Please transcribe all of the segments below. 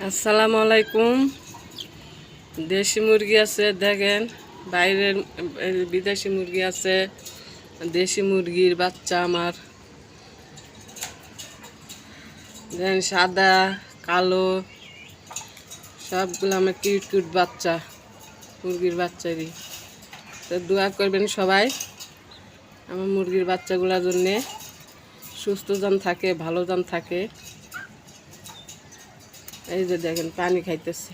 আসসালামু আলাইকুম। দেশি মুরগি আছে দেখেন, বাইরের বিদেশি মুরগি আছে, দেশি মুরগির বাচ্চা আমার দেখেন, সাদা কালো সবগুলো আমার কিউট কিউট বাচ্চা, মুরগির বাচ্চারই। তো দোয়া করবেন সবাই আমার মুরগির বাচ্চাগুলোর জন্যে, সুস্থ যেন থাকে, ভালো যেন থাকে। এই যে দেখেন পানি খাইতেছে,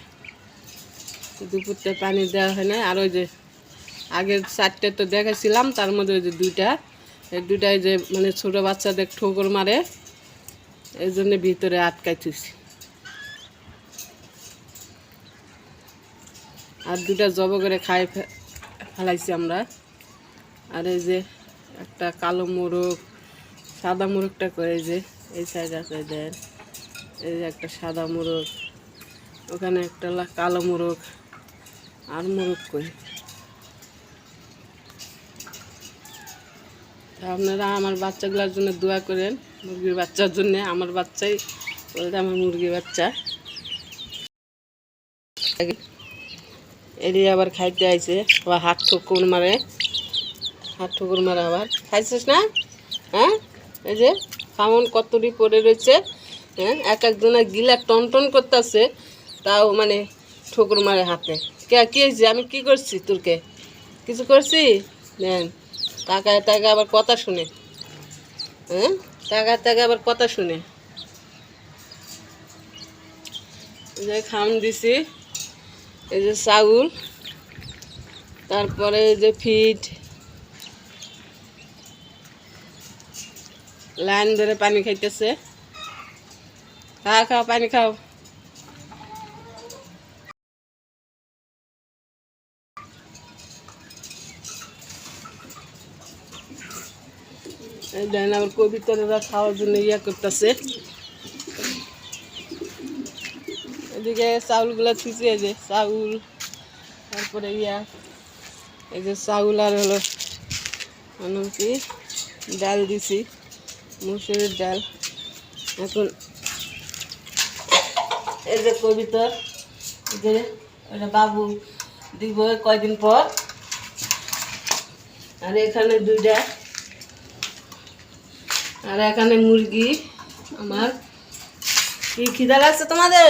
দুপুরতে পানি দেওয়া হয় না। আর ওই যে আগের 4টে তো দেখাছিলাম, তার মধ্যে ওই যে এই দুইটাই যে মানে ছোটো বাচ্চাদের ঠোকর মারে, এই জন্য ভিতরে আটকাই থুইছি। আর দুটা জব করে ফেলাইছি আমরা। আর এই যে একটা কালো মোরগ, সাদা মোরগটা করে যে এই সাইড আছে দেন, এই যে একটা সাদা মোরগ, ওখানে একটা কালো মোরগ, আর মোরগ কই। আপনারা আমার বাচ্চাগুলোর জন্য দোয়া করেন, মুরগির বাচ্চার জন্য। আমার বাচ্চাই বলতে আমার মুরগির বাচ্চা এদিকে আবার খাইতে আইছে, আবার হাত ঠুকুর মারে, আবার খাইছিস না? হ্যাঁ, এই যে খামন কতটি পড়ে রয়েছে। হ্যাঁ, এক একজনের গিলা টন টন করতেছে, তাও মানে ঠুকুর মারে হাতে। কি হয়েছে? আমি কি করছি? তোরকে কিছু করছি? দেন তাকায় তাকায় আবার কথা শুনে। হ্যাঁ, তাকায় তাকায় আবার কথা শুনে। এই যে খাম দিছি, এই যে চাউল, তারপরে এই যে ফিড, লাইন ধরে পানি খাইতেছে। খাও পানি খাও। এই দেন আবার কবিতরেরা খাওয়ার জন্য ইয়া করতেছে। এদিকে চাউলগুলো থুইছে, এই যে চাউল, তারপরে এই যে চাউল, আর হলো কি ডাল দিছি, মুসুরির ডাল। এখন এই যে কবিতর, যে ওটা বাবু দিব কয়দিন পর। আর এখানে দুইটা, আর এখানে মুরগি আমার। কি খিদা লাগছে তোমাদের?